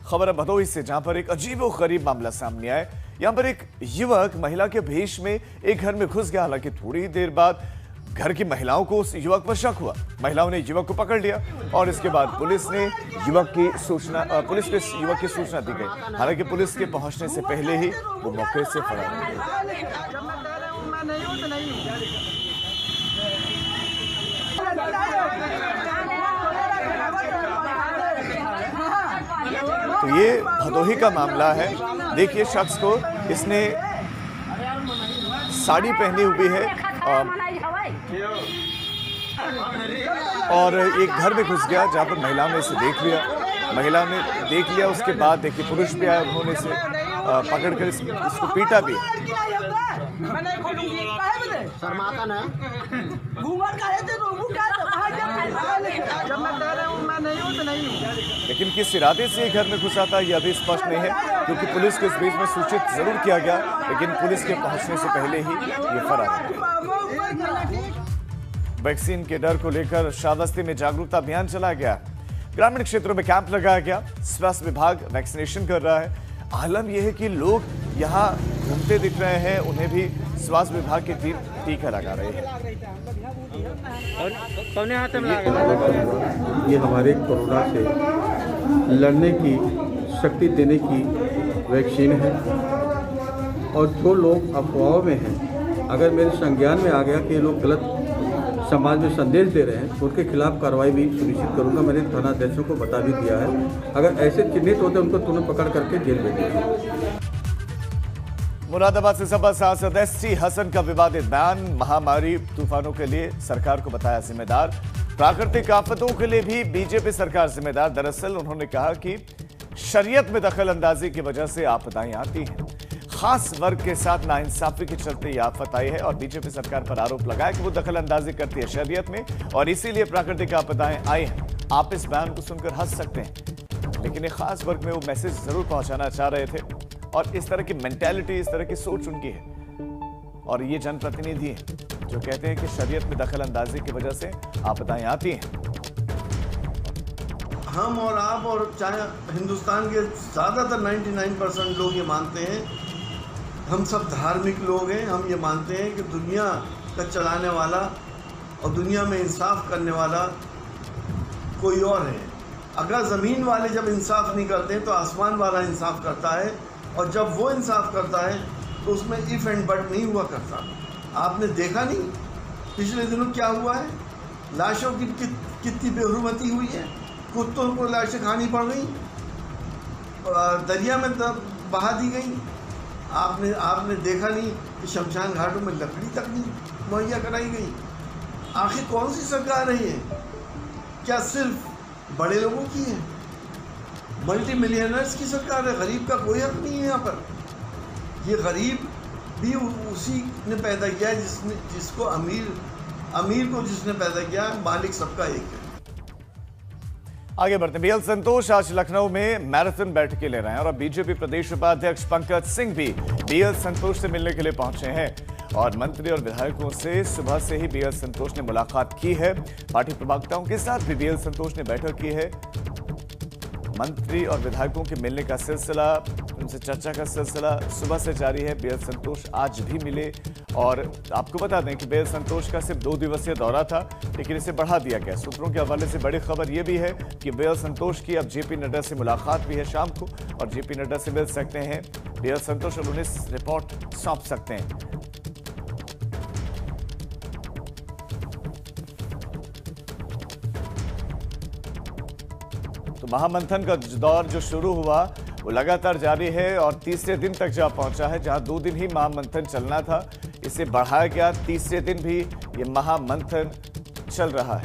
खबर है भदोही से, जहां पर एक अजीबोगरीब मामला सामने आया। यहां पर एक युवक महिला के भेष में एक घर में घुस गया। हालांकि थोड़ी देर बाद घर की महिलाओं को उस युवक पर शक हुआ। महिलाओं ने युवक को पकड़ लिया और इसके बाद पुलिस को युवक की सूचना दी गई। हालांकि पुलिस के पहुंचने से पहले ही वो मौके से फरार हो गए। तो ये भदोही का मामला है। देखिए शख्स को, इसने साड़ी पहनी हुई है और एक घर में घुस गया जहां पर महिला ने इसे देख लिया। उसके बाद देखिए पुरुष भी आया, उन्होंने इसे पकड़कर इसको पीटा भी। लेकिन किस इरादे से घर में घुसा था यह अभी स्पष्ट नहीं है, क्योंकि पुलिस को इस बीच में सूचित जरूर किया गया, लेकिन पुलिस के पहुंचने से पहले ही ये फरार हो गया। वैक्सीन के डर को लेकर श्रावस्ती में जागरूकता अभियान चलाया गया। ग्रामीण क्षेत्रों में कैंप लगाया गया। स्वास्थ्य विभाग वैक्सीनेशन कर रहा है। आलम यह है कि लोग यहाँ घूमते दिख रहे हैं, उन्हें भी स्वास्थ्य विभाग की टीम टीका लगा रही है। ये हमारे कोरोना से लड़ने की शक्ति देने की वैक्सीन है और जो लोग अफवाहों में हैं, अगर मेरे संज्ञान में आ गया कि ये लोग गलत समाज में संदेश दे रहे हैं तो उनके खिलाफ कार्रवाई भी सुनिश्चित करूंगा। मैंने थानाध्यक्षों को बता भी दिया है, अगर ऐसे चिन्हित होते उनको तुरंत पकड़ करके जेल भेज देंगे। मुरादाबाद से सपा सांसद एसटी हसन का विवादित बयान। महामारी तूफानों के लिए सरकार को बताया जिम्मेदार, प्राकृतिक आफतों के लिए भी बीजेपी सरकार जिम्मेदार। दरअसल उन्होंने कहा कि शरीयत में दखल अंदाजी की वजह से आपदाएं आती हैं। खास वर्ग के साथ नाइंसाफी के चलते यह आफत आई है और बीजेपी सरकार पर आरोप लगाया कि वो दखल अंदाजी करती है शरीयत में और इसीलिए प्राकृतिक आपदाएं आई हैं। आप इस बयान को सुनकर हंस सकते हैं, लेकिन एक खास वर्ग में वो मैसेज जरूर पहुंचाना चाह रहे थे और इस तरह की मेंटालिटी, इस तरह की सोच उनकी है। और ये जनप्रतिनिधि हैं जो कहते हैं कि शरीयत में दखल अंदाजी की वजह से आपदाएं आती हैं। हम और आप और चाहे हिंदुस्तान के ज़्यादातर 99% लोग ये मानते हैं, हम सब धार्मिक लोग हैं। हम ये मानते हैं कि दुनिया का चलाने वाला और दुनिया में इंसाफ करने वाला कोई और है। अगर ज़मीन वाले जब इंसाफ नहीं करते तो आसमान वाला इंसाफ करता है, और जब वो इंसाफ करता है तो उसमें इफ़ एंड बट नहीं हुआ करता। आपने देखा नहीं पिछले दिनों क्या हुआ है? लाशों की कितनी बेहुरमती हुई है। कुत्तों को लाशें खानी पड़ गई, दरिया में बहा दी गई। आपने देखा नहीं कि शमशान घाटों में लकड़ी तक नहीं मुहैया कराई गई। आखिर कौन सी सरकार है ये? क्या सिर्फ बड़े लोगों की है? मल्टी मिलियनर्स की सरकार है। गरीब का कोई हक नहीं है यहाँ पर। ये गरीब भी उसी ने पैदा किया है जिसको अमीर को जिसने पैदा किया, मालिक सबका एक है। आगे बढ़ते हैं। बीएल संतोष आज लखनऊ में मैराथन बैठकें ले रहे हैं और अब बीजेपी प्रदेश उपाध्यक्ष पंकज सिंह भी बीएल संतोष से मिलने के लिए पहुंचे हैं और मंत्री और विधायकों से सुबह से ही बीएल संतोष ने मुलाकात की है। पार्टी प्रवक्ताओं के साथ भी बीएल संतोष ने बैठक की है। मंत्री और विधायकों के मिलने का सिलसिला, उनसे चर्चा का सिलसिला सुबह से जारी है। बीएल संतोष आज भी मिले और आपको बता दें कि बीएल संतोष का सिर्फ 2 दिवसीय दौरा था, लेकिन इसे बढ़ा दिया गया। सूत्रों के हवाले से बड़ी खबर यह भी है कि बीएल संतोष की अब जेपी नड्डा से मुलाकात भी है शाम को और जेपी नड्डा से मिल सकते हैं बीएल संतोष और उन्हें रिपोर्ट सौंप सकते हैं। तो महामंथन का दौर जो शुरू हुआ वो लगातार जारी है और तीसरे दिन तक जा पहुंचा है। जहां 2 दिन ही महामंथन चलना था, इसे बढ़ाया गया। तीसरे दिन भी ये महामंथन चल रहा है।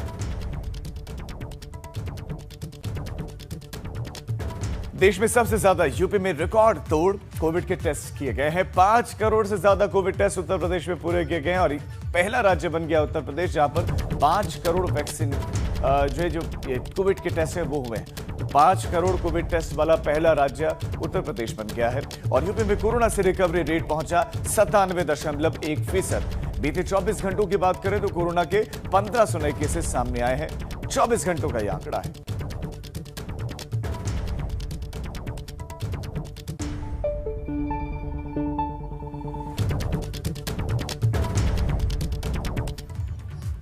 देश में सबसे ज्यादा यूपी में रिकॉर्ड तोड़ कोविड के टेस्ट किए गए हैं। 5 करोड़ से ज्यादा कोविड टेस्ट उत्तर प्रदेश में पूरे किए गए हैं और पहला राज्य बन गया उत्तर प्रदेश जहां पर 5 करोड़ वैक्सीन जो कोविड के टेस्ट है वो हुए हैं। 5 करोड़ कोविड टेस्ट वाला पहला राज्य उत्तर प्रदेश बन गया है और यूपी में कोरोना से रिकवरी रेट पहुंचा 97.1%। बीते 24 घंटों की बात करें तो कोरोना के 1500 नए केसेस सामने आए हैं। 24 घंटों का यह आंकड़ा है।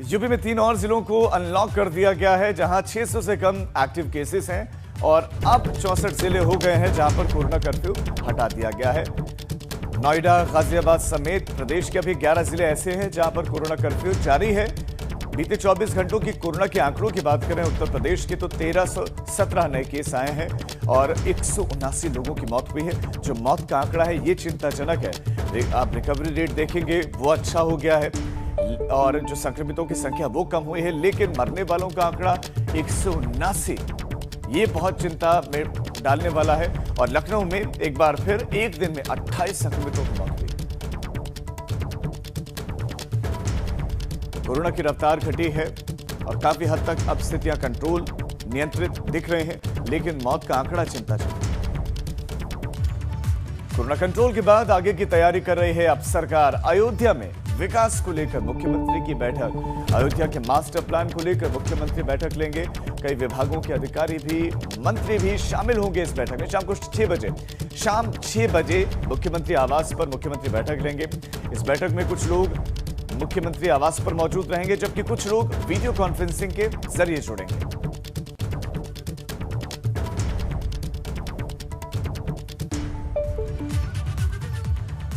यूपी में 3 और जिलों को अनलॉक कर दिया गया है, जहां 600 से कम एक्टिव केसेस हैं और अब 64 जिले हो गए हैं जहां पर कोरोना कर्फ्यू हटा दिया गया है। नोएडा, गाजियाबाद समेत प्रदेश के अभी 11 जिले ऐसे हैं जहां पर कोरोना कर्फ्यू जारी है। बीते 24 घंटों की कोरोना के आंकड़ों की बात करें उत्तर प्रदेश के तो 1317 नए केस आए हैं और 179 लोगों की मौत हुई है। जो मौत का आंकड़ा है ये चिंताजनक है। आप रिकवरी रेट देखेंगे वो अच्छा हो गया है और जो संक्रमितों की संख्या वो कम हुई है, लेकिन मरने वालों का आंकड़ा 179, ये बहुत चिंता में डालने वाला है। और लखनऊ में एक बार फिर एक दिन में 28 संक्रमितों की मौत हुई। कोरोना की रफ्तार घटी है और काफी हद तक अब स्थितियां कंट्रोल, नियंत्रित दिख रहे हैं, लेकिन मौत का आंकड़ा चिंताजनक। कोरोना कंट्रोल के बाद आगे की तैयारी कर रही है अब सरकार। अयोध्या में विकास को लेकर मुख्यमंत्री की बैठक। अयोध्या के मास्टर प्लान को लेकर मुख्यमंत्री बैठक लेंगे। कई विभागों के अधिकारी भी, मंत्री भी शामिल होंगे इस बैठक में। शाम 6 बजे मुख्यमंत्री आवास पर मुख्यमंत्री बैठक लेंगे। इस बैठक में कुछ लोग मुख्यमंत्री आवास पर मौजूद रहेंगे, जबकि कुछ लोग वीडियो कॉन्फ्रेंसिंग के जरिए जुड़ेंगे।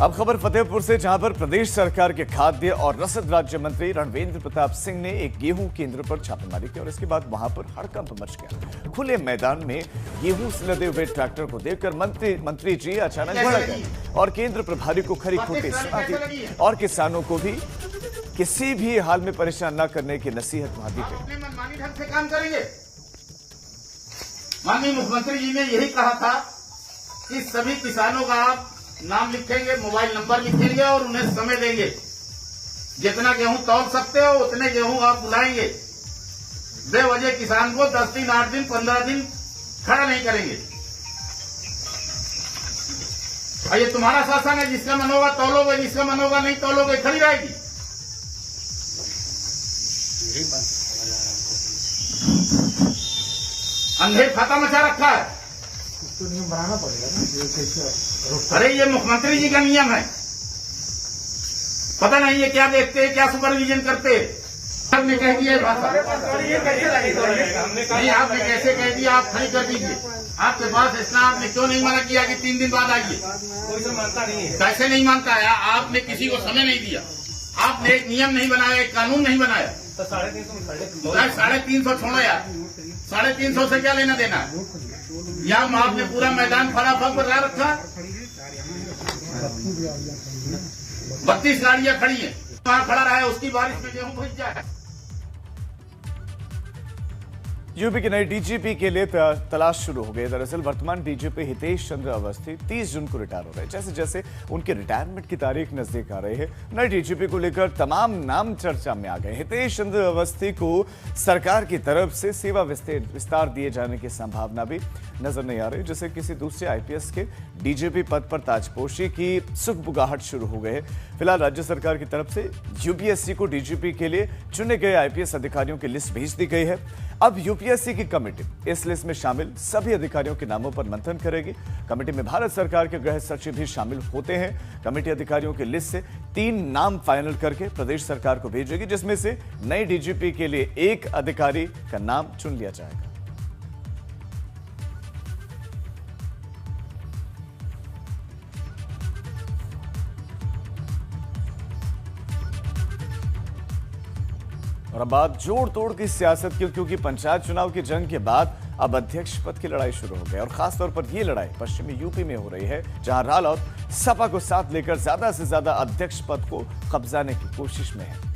अब खबर फतेहपुर से, जहां पर प्रदेश सरकार के खाद्य और रसद राज्य मंत्री रणवेंद्र प्रताप सिंह ने एक गेहूं केंद्र पर छापेमारी की और इसके बाद वहां पर हड़कंप मच गया। खुले मैदान में गेहूं से लदे हुए ट्रैक्टर को देखकर मंत्री जी अचानक भड़क गए और केंद्र प्रभारी को खरी खोटी सुना दी और किसानों को भी किसी भी हाल में परेशान न करने की नसीहत वहां दी गई। मनमानी ढंग से काम करेंगे। माननीय मुख्यमंत्री जी ने यही कहा था कि सभी किसानों का आप नाम लिखेंगे, मोबाइल नंबर लिखेंगे और उन्हें समय देंगे। जितना गेहूं तौल सकते हो उतने गेहूं आप बुलाएंगे। बेवजह किसान को 10 दिन, 8 दिन, 15 दिन खड़ा नहीं करेंगे। और ये तुम्हारा शासन है, जिसका मन होगा तौलोगे, जिसका मन होगा नहीं तौलोगे, खड़ी रहेगी। अंधेर खाता मचा रखा है, तो नियम बनाना पड़ेगा ना, ये कैसे। अरे ये मुख्यमंत्री जी का नियम है, पता नहीं ये क्या देखते हैं, क्या सुपरविजन करते हैं। आपने कह दिया नहीं, आपने कैसे कह दिया, आप खड़ी कर दीजिए। आपके पास इतना, आपने क्यों नहीं मना किया कि 3 दिन बाद आइए? कोई तो मानता नहीं है। कैसे नहीं मानता है? आपने किसी को समय नहीं दिया, आपने एक नियम नहीं बनाया, एक कानून नहीं बनाया। तो 350 350 छोड़ो यार, 350 से क्या लेना देना है? यहाँ आपने पूरा मैदान फटाफट बता रखा, 32 गाड़ियां खड़ी हैं, वहाँ खड़ा रहा है, उसकी बारिश में गेहूं भीग जाए। यूपी के नए डीजीपी के लिए तलाश शुरू हो गई। दरअसल वर्तमान डीजीपी हितेश चंद्र अवस्थी 30 जून को रिटायर हो रहे हैं। जैसे जैसे उनके रिटायरमेंट की तारीख नजदीक आ रही है, नए डीजीपी को लेकर तमाम नाम चर्चा में आ गए। हितेश चंद्र अवस्थी को सरकार की तरफ से सेवा विस्तार दिए जाने की संभावना भी नजर नहीं आ रही। जैसे किसी दूसरे आईपीएस के डीजीपी पद पर ताजपोशी की सुगबुगाहट शुरू हो गई है। फिलहाल राज्य सरकार की तरफ से यूपीएससी को डीजीपी के लिए चुने गए आईपीएस अधिकारियों की लिस्ट भेज दी गई है। अब यूपीएससी की कमेटी इस लिस्ट में शामिल सभी अधिकारियों के नामों पर मंथन करेगी। कमेटी में भारत सरकार के गृह सचिव भी शामिल होते हैं। कमेटी अधिकारियों की लिस्ट से 3 नाम फाइनल करके प्रदेश सरकार को भेजेगी, जिसमें से नए डीजीपी के लिए 1 अधिकारी का नाम चुन लिया जाएगा। और अब बात जोड़ तोड़ की सियासत की, क्योंकि पंचायत चुनाव की जंग के बाद अब अध्यक्ष पद की लड़ाई शुरू हो गई और खासतौर पर यह लड़ाई पश्चिमी यूपी में हो रही है, जहां रालोद सपा को साथ लेकर ज्यादा से ज्यादा अध्यक्ष पद को कब्जाने की कोशिश में है।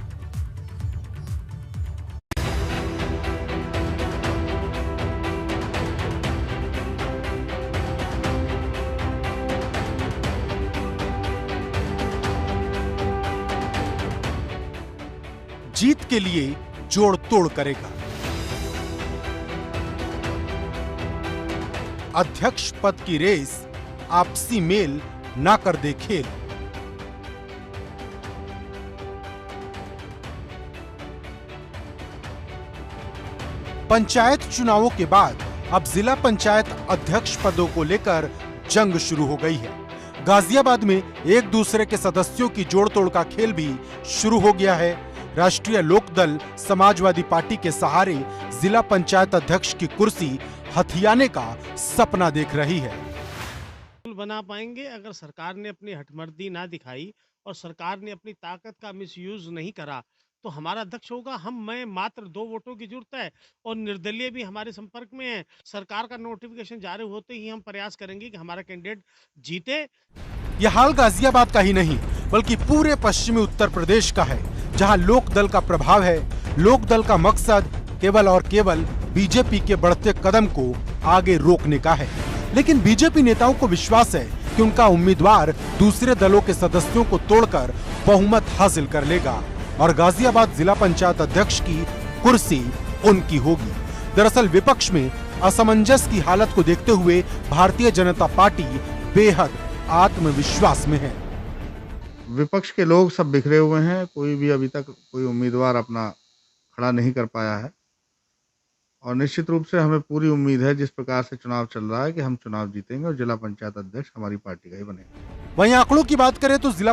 जीत के लिए जोड़ तोड़ करेगा। अध्यक्ष पद की रेस आपसी मेल ना कर दे खेल। पंचायत चुनावों के बाद अब जिला पंचायत अध्यक्ष पदों को लेकर जंग शुरू हो गई है। गाजियाबाद में एक दूसरे के सदस्यों की जोड़ तोड़ का खेल भी शुरू हो गया है। राष्ट्रीय लोकदल समाजवादी पार्टी के सहारे जिला पंचायत अध्यक्ष की कुर्सी हथियाने का सपना देख रही है। बना पाएंगे अगर सरकार ने अपनी हठमर्दी ना दिखाई और सरकार ने अपनी ताकत का मिसयूज नहीं करा तो हमारा अध्यक्ष होगा। मैं मात्र 2 वोटों की जरूरत है और निर्दलीय भी हमारे संपर्क में है। सरकार का नोटिफिकेशन जारी होते ही हम प्रयास करेंगे कि हमारा कैंडिडेट जीते। यह हाल गाजियाबाद का ही नहीं बल्कि पूरे पश्चिमी उत्तर प्रदेश का है, जहां लोकदल का प्रभाव है। लोकदल का मकसद केवल और केवल बीजेपी के बढ़ते कदम को आगे रोकने का है। लेकिन बीजेपी नेताओं को विश्वास है कि उनका उम्मीदवार दूसरे दलों के सदस्यों को तोड़कर बहुमत हासिल कर लेगा और गाजियाबाद जिला पंचायत अध्यक्ष की कुर्सी उनकी होगी। दरअसल विपक्ष में असमंजस की हालत को देखते हुए भारतीय जनता पार्टी बेहद आत्मविश्वास में है। विपक्ष के लोग सब बिखरे हुए हैं, कोई भी अभी तक कोई उम्मीदवार अपना खड़ा नहीं कर पाया है और निश्चित रूप से हमें पूरी उम्मीद है जिस प्रकार से चुनाव चल रहा है कि हम चुनाव जीतेंगे और जिला पंचायत अध्यक्ष हमारी पार्टी का ही बनेगा। वहीं आंकड़ों की बात करें तो जिला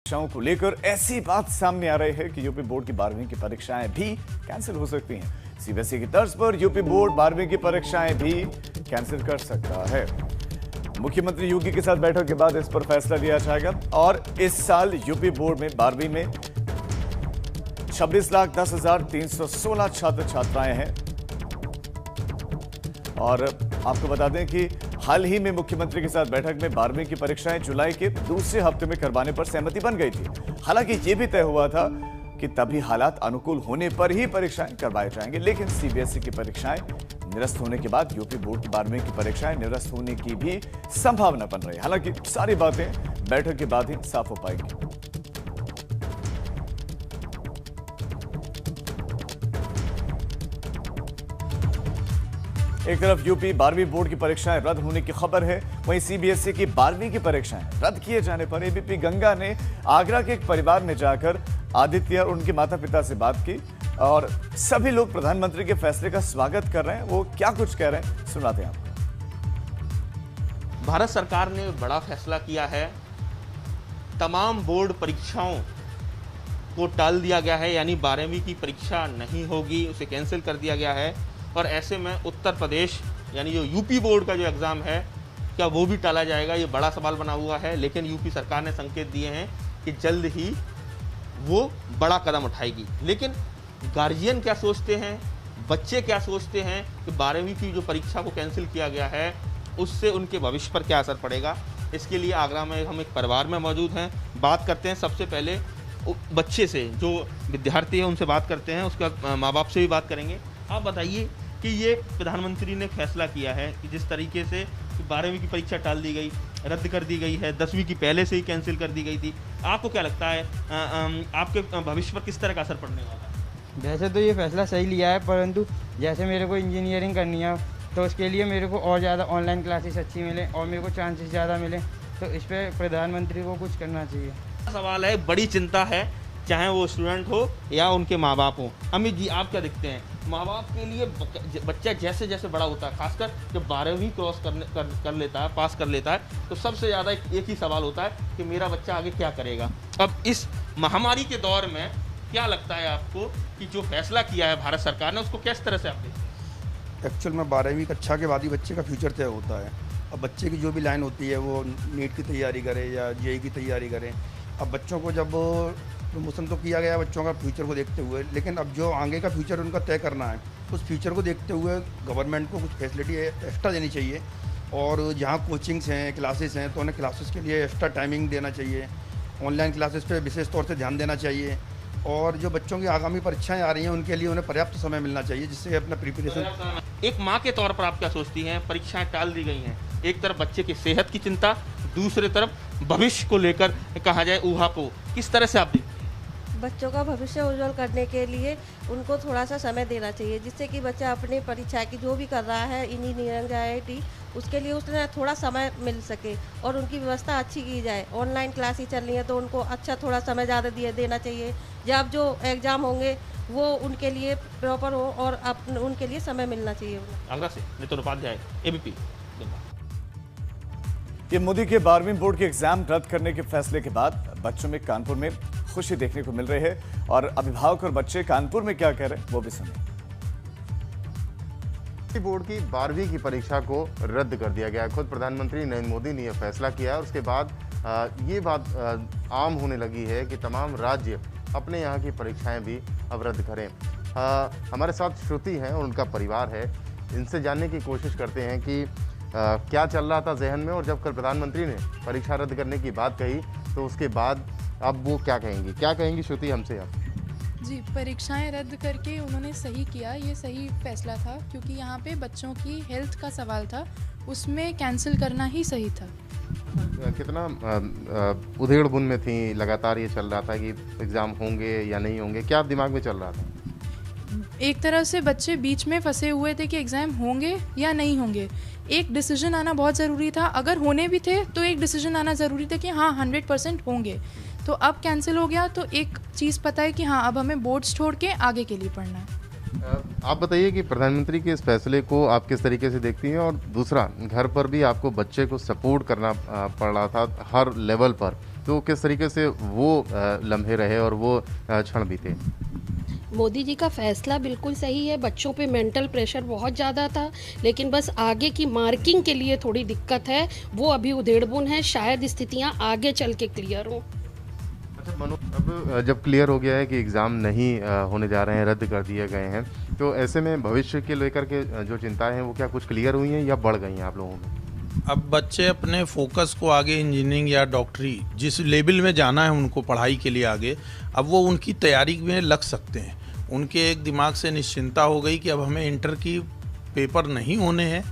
परीक्षाओं को लेकर ऐसी बात सामने आ रही है कि यूपी बोर्ड की 12वीं की परीक्षाएं भी कैंसिल हो सकती हैं। सीबीएसई की तर्ज पर यूपी बोर्ड 12वीं की परीक्षाएं भी कैंसिल कर सकता है। मुख्यमंत्री योगी के साथ बैठक के बाद इस पर फैसला लिया जाएगा और इस साल यूपी बोर्ड में 12वीं में 26,10,316 छात्र छात्राएं हैं। और आपको बता दें कि हाल ही में मुख्यमंत्री के साथ बैठक में 12वीं की परीक्षाएं जुलाई के दूसरे हफ्ते में करवाने पर सहमति बन गई थी। हालांकि यह भी तय हुआ था कि तभी हालात अनुकूल होने पर ही परीक्षाएं करवाई जाएंगी, लेकिन सीबीएसई की परीक्षाएं निरस्त होने के बाद यूपी बोर्ड की 12वीं की परीक्षाएं निरस्त होने की भी संभावना बन रही है। हालांकि सारी बातें बैठक के बाद ही साफ हो पाएंगी। एक तरफ यूपी 12वीं बोर्ड की परीक्षाएं रद्द होने की खबर है, वहीं सीबीएसई की 12वीं की परीक्षाएं रद्द किए जाने पर एबीपी गंगा ने आगरा के एक परिवार में जाकर आदित्य और उनके माता पिता से बात की और सभी लोग प्रधानमंत्री के फैसले का स्वागत कर रहे हैं। वो क्या कुछ कह रहे हैं सुनाते हैं आपको। भारत सरकार ने बड़ा फैसला किया है। तमाम बोर्ड परीक्षाओं को टाल दिया गया है, यानी 12वीं की परीक्षा नहीं होगी, उसे कैंसिल कर दिया गया है। और ऐसे में उत्तर प्रदेश यानी जो यूपी बोर्ड का जो एग्ज़ाम है क्या वो भी टाला जाएगा, ये बड़ा सवाल बना हुआ है। लेकिन यूपी सरकार ने संकेत दिए हैं कि जल्द ही वो बड़ा कदम उठाएगी। लेकिन गार्जियन क्या सोचते हैं, बच्चे क्या सोचते हैं कि 12वीं की जो परीक्षा को कैंसिल किया गया है उससे उनके भविष्य पर क्या असर पड़ेगा, इसके लिए आगरा में हम एक परिवार में मौजूद हैं। बात करते हैं सबसे पहले बच्चे से, जो विद्यार्थी है उनसे बात करते हैं, उसके बाद माँ बाप से भी बात करेंगे। आप बताइए कि ये प्रधानमंत्री ने फैसला किया है कि जिस तरीके से 12वीं की परीक्षा टाल दी गई, रद्द कर दी गई है, 10वीं की पहले से ही कैंसिल कर दी गई थी, आपको क्या लगता है आपके भविष्य पर किस तरह का असर पड़ने वाला है? वैसे तो ये फैसला सही लिया है, परंतु जैसे मेरे को इंजीनियरिंग करनी है तो उसके लिए मेरे को और ज़्यादा ऑनलाइन क्लासेस अच्छी मिले और मेरे को चांसेस ज़्यादा मिले, तो इस पर प्रधानमंत्री को कुछ करना चाहिए। सवाल है, बड़ी चिंता है, चाहे वो स्टूडेंट हो या उनके माँ बाप हो। अमित जी, आप क्या दिखते हैं? माँ बाप के लिए बच्चा जैसे जैसे बड़ा होता है, खासकर जब 12वीं क्रॉस कर लेता है, पास कर लेता है, तो सबसे ज़्यादा एक ही सवाल होता है कि मेरा बच्चा आगे क्या करेगा। अब इस महामारी के दौर में क्या लगता है आपको कि जो फैसला किया है भारत सरकार ने उसको किस तरह से आप देखते हैं? एक्चुअल में 12वीं कक्षा के बाद ही बच्चे का फ्यूचर तय होता है। अब बच्चे की जो भी लाइन होती है वो नीट की तैयारी करे या जेईई की तैयारी करे। अब बच्चों को जब प्रमोशन तो किया गया बच्चों का फ्यूचर को देखते हुए, लेकिन अब जो आगे का फ्यूचर उनका तय करना है उस फ्यूचर को देखते हुए गवर्नमेंट को कुछ फैसिलिटी एक्स्ट्रा देनी चाहिए। और जहाँ कोचिंग्स हैं, क्लासेस हैं, तो उन्हें क्लासेस के लिए एक्स्ट्रा टाइमिंग देना चाहिए। ऑनलाइन क्लासेस पे विशेष तौर से ध्यान देना चाहिए और जो बच्चों की आगामी परीक्षाएं आ रही हैं उनके लिए उन्हें पर्याप्त समय मिलना चाहिए जिससे अपना प्रिपरेशन। एक माँ के तौर पर आप क्या सोचती हैं? परीक्षाएं टाल दी गई हैं, एक तरफ बच्चे की सेहत की चिंता, दूसरी तरफ भविष्य को लेकर कहा जाए ऊहापोह, किस तरह से आप देखते हैं? बच्चों का भविष्य उज्जवल करने के लिए उनको थोड़ा सा समय देना चाहिए जिससे कि बच्चा अपनी परीक्षा की जो भी कर रहा है इंजीनियरिंग या IIT उसके लिए उसने थोड़ा समय मिल सके और उनकी व्यवस्था अच्छी की जाए। ऑनलाइन क्लास ही चल रही है तो उनको अच्छा थोड़ा समय ज़्यादा देना चाहिए। जब जो एग्ज़ाम होंगे वो उनके लिए प्रॉपर हो और उनके लिए समय मिलना चाहिए। आगरा से नितिन उपाध्याय, ABP। ये मोदी के 12वीं बोर्ड के एग्जाम रद्द करने के फैसले के बाद बच्चों में कानपुर में खुशी देखने को मिल रही है और अभिभावक और बच्चे कानपुर में क्या कह रहे हैं वो भी सुनिए। बोर्ड की 12वीं की परीक्षा को रद्द कर दिया गया है। खुद प्रधानमंत्री नरेंद्र मोदी ने यह फैसला किया है और उसके बाद ये बात आम होने लगी है कि तमाम राज्य अपने यहाँ की परीक्षाएं भी अब रद्द करें। हमारे साथ श्रुति हैं और उनका परिवार है, इनसे जानने की कोशिश करते हैं कि क्या चल रहा था जहन में और जब कल प्रधानमंत्री ने परीक्षा रद्द करने की बात कही तो उसके बाद अब वो क्या कहेंगी श्रुति हमसे आप। जी, परीक्षाएं रद्द करके उन्होंने सही किया, ये सही फैसला था क्योंकि यहाँ पे बच्चों की हेल्थ का सवाल था, उसमें कैंसिल करना ही सही था। कितना उधेड़ बुन में थी, लगातार ये चल रहा था कि एग्ज़ाम होंगे या नहीं होंगे, क्या दिमाग में चल रहा था? एक तरह से बच्चे बीच में फंसे हुए थे कि एग्ज़ाम होंगे या नहीं होंगे। एक डिसीजन आना बहुत ज़रूरी था, अगर होने भी थे तो एक डिसीजन आना ज़रूरी था कि हाँ 100% होंगे। तो अब कैंसिल हो गया तो एक चीज़ पता है कि हाँ अब हमें बोर्ड्स छोड़ के आगे के लिए पढ़ना है। आप बताइए कि प्रधानमंत्री के इस फैसले को आप किस तरीके से देखती हैं और दूसरा घर पर भी आपको बच्चे को सपोर्ट करना पड़ रहा था हर लेवल पर, तो किस तरीके से वो लम्हे रहे और वो क्षण बीते? मोदी जी का फैसला बिल्कुल सही है। बच्चों पे मेंटल प्रेशर बहुत ज़्यादा था लेकिन बस आगे की मार्किंग के लिए थोड़ी दिक्कत है, वो अभी उधेड़बुन है, शायद स्थितियाँ आगे चल के क्लियर हों। अच्छा मनु, अब जब क्लियर हो गया है कि एग्ज़ाम नहीं होने जा रहे हैं, रद्द कर दिए गए हैं, तो ऐसे में भविष्य के लेकर के जो चिंताएं हैं वो क्या कुछ क्लियर हुई हैं या बढ़ गई हैं आप लोगों में? अब बच्चे अपने फोकस को आगे इंजीनियरिंग या डॉक्टरी जिस लेवल में जाना है उनको पढ़ाई के लिए आगे, अब वो उनकी तैयारी में लग सकते हैं। उनके एक दिमाग से निश्चिंता हो गई कि अब हमें इंटर की पेपर नहीं होने हैं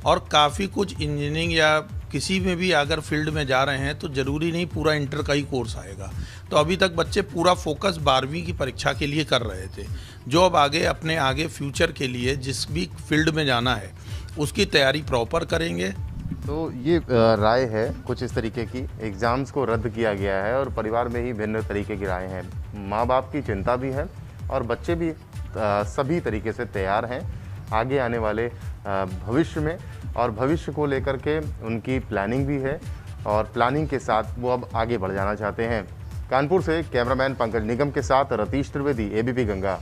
और काफ़ी कुछ इंजीनियरिंग या किसी में भी अगर फील्ड में जा रहे हैं तो ज़रूरी नहीं पूरा इंटर का ही कोर्स आएगा। तो अभी तक बच्चे पूरा फोकस 12वीं की परीक्षा के लिए कर रहे थे, जो अब अपने आगे फ्यूचर के लिए जिस भी फील्ड में जाना है उसकी तैयारी प्रॉपर करेंगे। तो ये राय है कुछ इस तरीके की, एग्ज़ाम्स को रद्द किया गया है और परिवार में ही भिन्न तरीके की राय हैं। माँ बाप की चिंता भी है और बच्चे भी सभी तरीके से तैयार हैं आगे आने वाले भविष्य में, और भविष्य को लेकर के उनकी प्लानिंग भी है और प्लानिंग के साथ वो अब आगे बढ़ जाना चाहते हैं। कानपुर से कैमरामैन पंकज निगम के साथ रतीश त्रिवेदी, ABP गंगा।